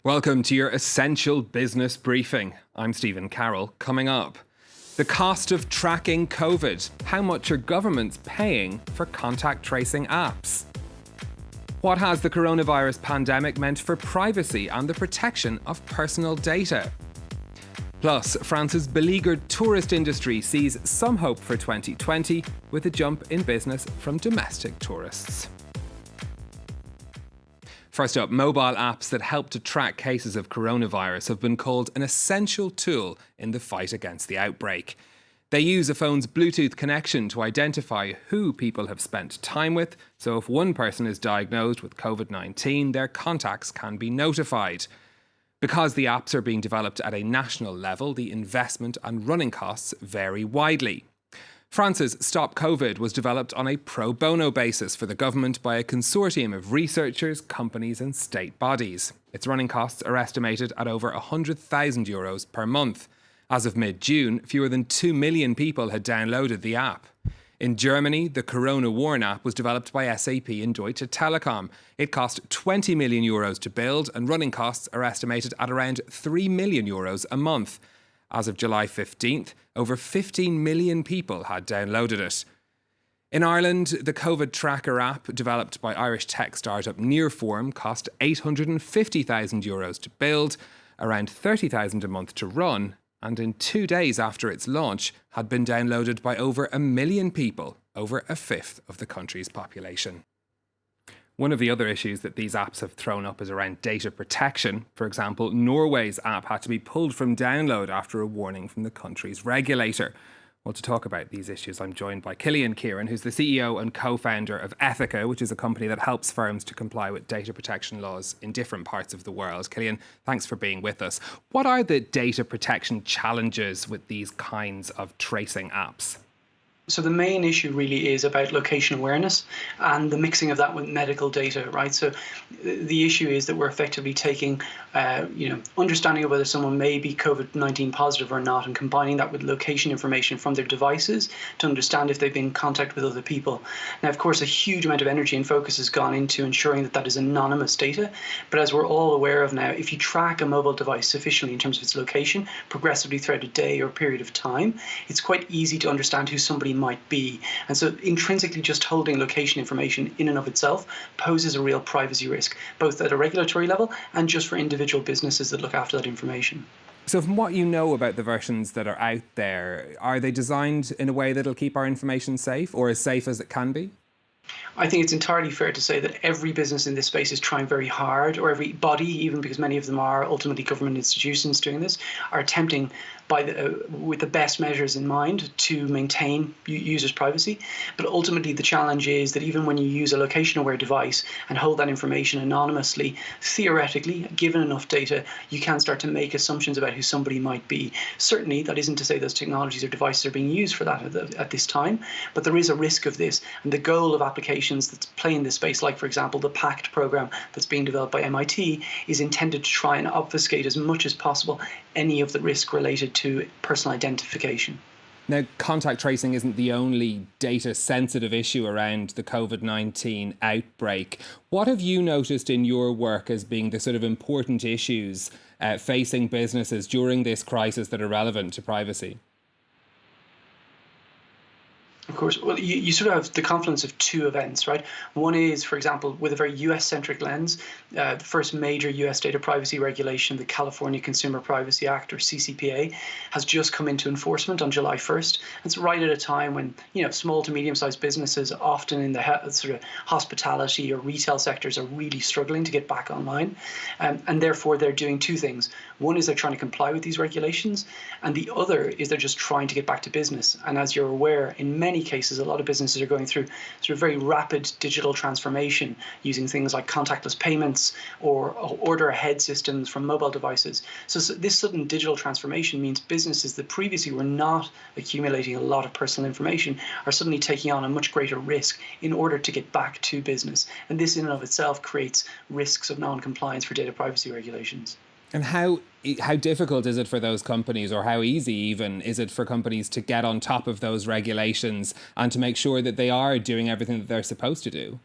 Welcome to your Essential Business Briefing. I'm Stephen Carroll. Coming up, the cost of tracking COVID. How much are governments paying for contact tracing apps? What has the coronavirus pandemic meant for privacy and the protection of personal data? Plus, France's beleaguered tourist industry sees some hope for 2020 with a jump in business from domestic tourists. First up, mobile apps that help to track cases of coronavirus have been called an essential tool in the fight against the outbreak. They use a phone's Bluetooth connection to identify who people have spent time with, so if one person is diagnosed with Covid-19, their contacts can be notified. Because the apps are being developed at a national level, the investment and running costs vary widely. France's Stop Covid was developed on a pro bono basis for the government by a consortium of researchers, companies and state bodies. Its running costs are estimated at over €100,000 per month. As of mid-June, fewer than 2 million people had downloaded the app. In Germany, the Corona Warn app was developed by SAP and Deutsche Telekom. It cost €20 million to build, and running costs are estimated at around €3 million a month. As of July 15th, over 15 million people had downloaded it. In Ireland, the COVID tracker app, developed by Irish tech startup Nearform, cost €850,000 to build, around $30,000 a month to run, and in 2 days after its launch, had been downloaded by over 1 million people, over a fifth of the country's population. One of the other issues that these apps have thrown up is around data protection. For example, Norway's app had to be pulled from download after a warning from the country's regulator. Well, to talk about these issues, I'm joined by Cillian Kieran, who's the CEO and co-founder of Ethyca, which is a company that helps firms to comply with data protection laws in different parts of the world. Cillian, thanks for being with us. What are the data protection challenges with these kinds of tracing apps? So the main issue really is about location awareness and the mixing of that with medical data, right? So the issue is that we're effectively taking, understanding of whether someone may be COVID-19 positive or not, and combining that with location information from their devices to understand if they've been in contact with other people. Now, of course, a huge amount of energy and focus has gone into ensuring that that is anonymous data. But as we're all aware of now, if you track a mobile device sufficiently in terms of its location, progressively throughout a day or period of time, it's quite easy to understand who somebody might be. And so intrinsically just holding location information in and of itself poses a real privacy risk, both at a regulatory level and just for individual businesses that look after that information. So from what you know about the versions that are out there, are they designed in a way that'll keep our information safe, or as safe as it can be? I think it's entirely fair to say that every business in this space is trying very hard, or every body, even because many of them are ultimately government institutions doing this, are attempting with the best measures in mind to maintain users' privacy. But ultimately, the challenge is that even when you use a location-aware device and hold that information anonymously, theoretically, given enough data, you can start to make assumptions about who somebody might be. Certainly, that isn't to say those technologies or devices are being used for that at this time, but there is a risk of this. And the goal of applications that play in this space, like, for example, the PACT program that's being developed by MIT, is intended to try and obfuscate as much as possible any of the risk related to personal identification. Now, contact tracing isn't the only data-sensitive issue around the COVID-19 outbreak. What have you noticed in your work as being the sort of important issues facing businesses during this crisis that are relevant to privacy? Of course, well, you sort of have the confluence of two events, right? One is, for example, with a very US-centric lens, the first major US data privacy regulation, the California Consumer Privacy Act, or CCPA, has just come into enforcement on July 1st. It's right at a time when, small to medium-sized businesses, often in the sort of hospitality or retail sectors, are really struggling to get back online. And therefore, they're doing two things. One is they're trying to comply with these regulations, and the other is they're just trying to get back to business. And as you're aware, in many cases, a lot of businesses are going through sort of very rapid digital transformation using things like contactless payments or order ahead systems from mobile devices. So this sudden digital transformation means businesses that previously were not accumulating a lot of personal information are suddenly taking on a much greater risk in order to get back to business. And this in and of itself creates risks of non-compliance for data privacy regulations. And how difficult is it for those companies, or how easy even is it for companies to get on top of those regulations and to make sure that they are doing everything that they're supposed to do?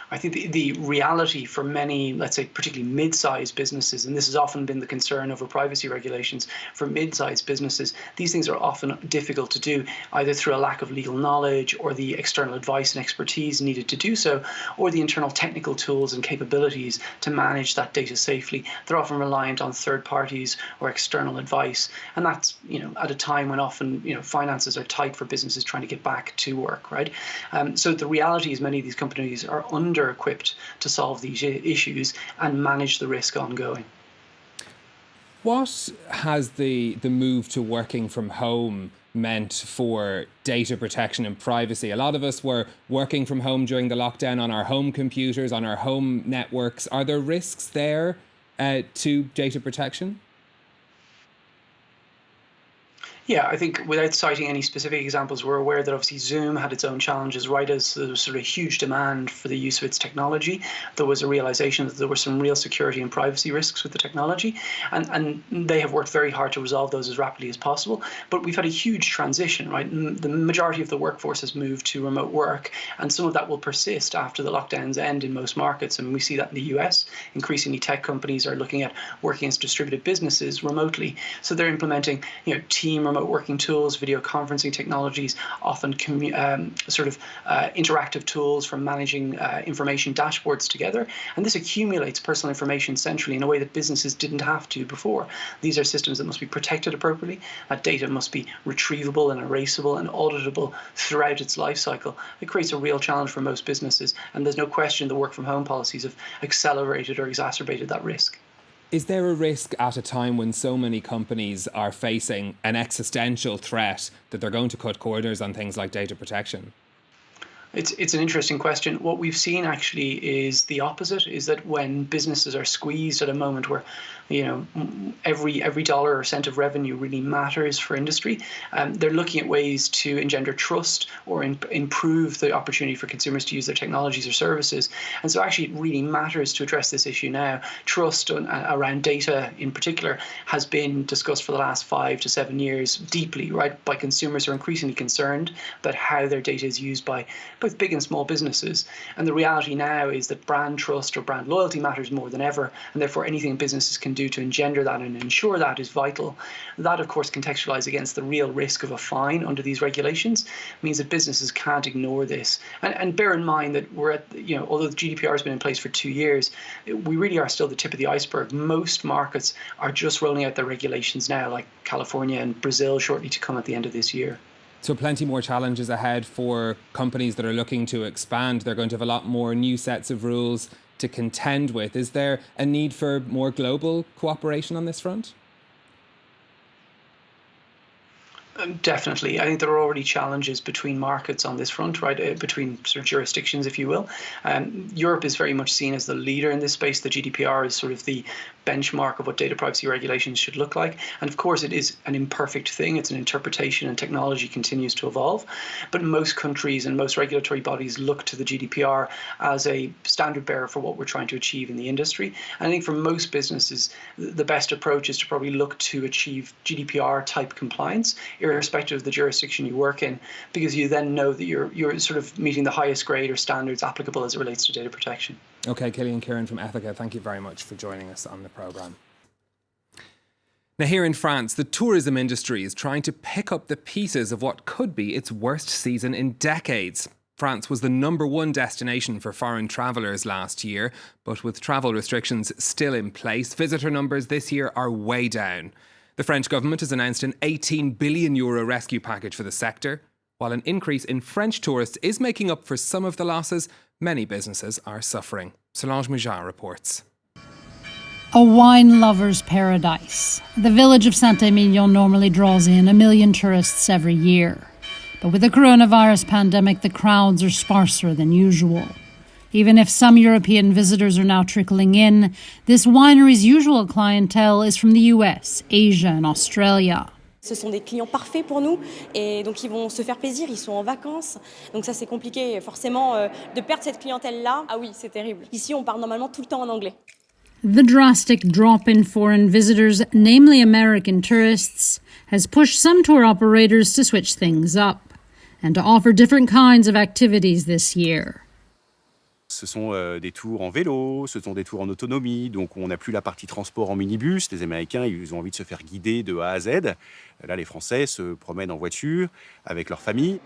I think the reality for many, let's say, particularly mid-sized businesses, and this has often been the concern over privacy regulations for mid-sized businesses, these things are often difficult to do, either through a lack of legal knowledge or the external advice and expertise needed to do so, or the internal technical tools and capabilities to manage that data safely. They're often reliant on third parties or external advice, and that's at a time when often finances are tight for businesses trying to get back to work, right? So the reality is many of these companies are under-equipped to solve these issues and manage the risk ongoing. What has the move to working from home meant for data protection and privacy? A lot of us were working from home during the lockdown on our home computers, on our home networks. Are there risks there to data protection? Yeah, I think without citing any specific examples, we're aware that obviously Zoom had its own challenges, right? As there was sort of huge demand for the use of its technology, there was a realization that there were some real security and privacy risks with the technology, and they have worked very hard to resolve those as rapidly as possible. But we've had a huge transition, right? The majority of the workforce has moved to remote work, and some of that will persist after the lockdowns end in most markets. And we see that in the US. Increasingly, tech companies are looking at working as distributed businesses remotely. So they're implementing, team remote working tools, video conferencing technologies, often interactive tools for managing information dashboards together. And this accumulates personal information centrally in a way that businesses didn't have to before. These are systems that must be protected appropriately. That data must be retrievable and erasable and auditable throughout its life cycle. It creates a real challenge for most businesses. And there's no question the work from home policies have accelerated or exacerbated that risk. Is there a risk at a time when so many companies are facing an existential threat that they're going to cut corners on things like data protection? It's an interesting question. What we've seen actually is the opposite, is that when businesses are squeezed at a moment where every dollar or cent of revenue really matters for industry, they're looking at ways to engender trust or improve the opportunity for consumers to use their technologies or services. And so actually it really matters to address this issue now. Trust around data in particular has been discussed for the last 5 to 7 years deeply, right, by consumers who are increasingly concerned about how their data is used by both big and small businesses. And the reality now is that brand trust or brand loyalty matters more than ever, and therefore anything businesses can do to engender that and ensure that is vital. That, of course, contextualized against the real risk of a fine under these regulations means that businesses can't ignore this. And bear in mind that we're at, although the GDPR has been in place for 2 years, we really are still the tip of the iceberg. Most markets are just rolling out their regulations now, like California and Brazil shortly to come at the end of this year. So plenty more challenges ahead for companies that are looking to expand. They're going to have a lot more new sets of rules to contend with. Is there a need for more global cooperation on this front? Definitely. I think there are already challenges between markets on this front, right? Between sort of jurisdictions, if you will. Europe is very much seen as the leader in this space. The GDPR is sort of the benchmark of what data privacy regulations should look like. And of course, it is an imperfect thing. It's an interpretation and technology continues to evolve. But most countries and most regulatory bodies look to the GDPR as a standard bearer for what we're trying to achieve in the industry. And I think for most businesses, the best approach is to probably look to achieve GDPR type compliance, irrespective of the jurisdiction you work in, because you then know that you're sort of meeting the highest grade or standards applicable as it relates to data protection. Okay, Cillian Kieran from Ethyca, thank you very much for joining us on the programme. Now, here in France, the tourism industry is trying to pick up the pieces of what could be its worst season in decades. France was the #1 destination for foreign travellers last year, but with travel restrictions still in place, visitor numbers this year are way down. The French government has announced an €18 billion rescue package for the sector. While an increase in French tourists is making up for some of the losses, many businesses are suffering. Solange Moujar reports. A wine lover's paradise. The village of Saint-Émilion normally draws in 1 million tourists every year. But with the coronavirus pandemic, the crowds are sparser than usual. Even if some European visitors are now trickling in, this winery's usual clientele is from the US, Asia and Australia. Ce sont des clients parfaits pour nous et donc ils vont se faire plaisir, ils sont en vacances. Donc ça c'est compliqué forcément de perdre cette clientèle-là. Ah oui, c'est terrible. Ici on parle normalement tout le temps en anglais. The drastic drop in foreign visitors, namely American tourists, has pushed some tour operators to switch things up and to offer different kinds of activities this year. Ce sont des tours en vélo, ce sont des tours en autonomie, donc on n'a plus la partie transport en minibus. Les Américains, ils ont envie de se faire guider de A à Z. Là, les Français se promènent en voiture avec leur famille.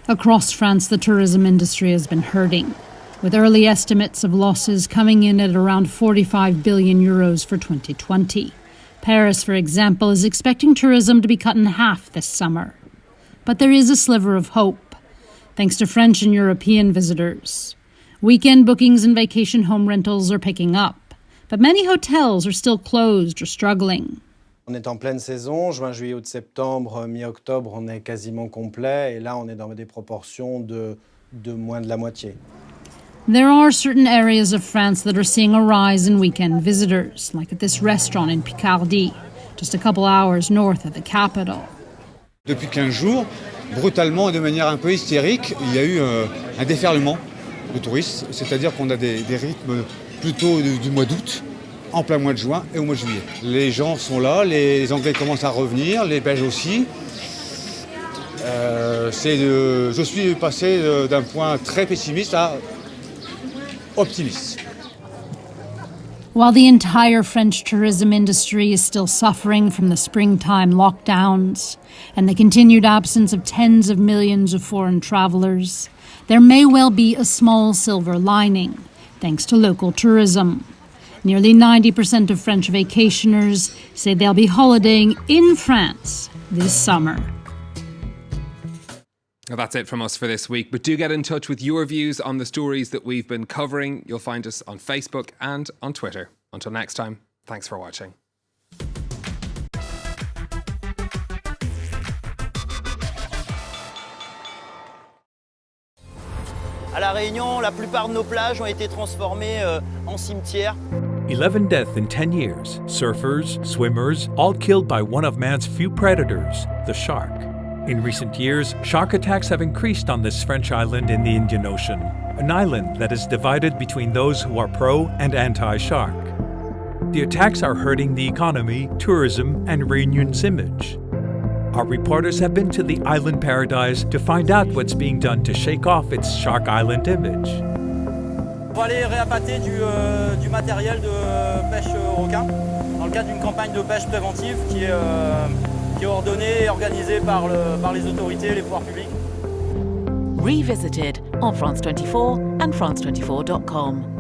Across France, the tourism industry has been hurting, with early estimates of losses coming in at around 45 billion euros for 2020. Paris, for example, is expecting tourism to be cut in half this summer. But there is a sliver of hope, thanks to French and European visitors. Weekend bookings and vacation home rentals are picking up, but many hotels are still closed or struggling. On est en pleine saison, juin, juillet, août, septembre, mi-octobre, on est quasiment complet, et là on est dans des proportions de moins de la moitié. There are certain areas of France that are seeing a rise in weekend visitors, like at this restaurant in Picardie, just a couple hours north of the capital. Depuis 15 jours, brutalement et de manière un peu hystérique, il y a eu un déferlement de touristes, c'est-à-dire qu'on a des rythmes plutôt du mois d'août, en plein mois de juin et au mois de juillet. Les gens sont là, les Anglais commencent à revenir, les Belges aussi. Je suis passé d'un point très pessimiste à optimiste. While the entire French tourism industry is still suffering from the springtime lockdowns and the continued absence of tens of millions of foreign travellers, there may well be a small silver lining, thanks to local tourism. Nearly 90% of French vacationers say they'll be holidaying in France this summer. Well, that's it from us for this week, but do get in touch with your views on the stories that we've been covering. You'll find us on Facebook and on Twitter. Until next time, thanks for watching. À La Réunion, la plupart de nos plages ont été transformées en cimetières. 11 deaths in 10 years. Surfers, swimmers, all killed by one of man's few predators, the shark. In recent years, shark attacks have increased on this French island in the Indian Ocean, an island that is divided between those who are pro and anti-shark. The attacks are hurting the economy, tourism, and Réunion's image. Our reporters have been to the island paradise to find out what's being done to shake off its Shark Island image. On va aller réappâter du matériel de pêche au requin dans le cadre d'une campagne de pêche préventive qui est ordonnée et organisée par les autorités et les pouvoirs publics. Revisited on France 24 and France24.com.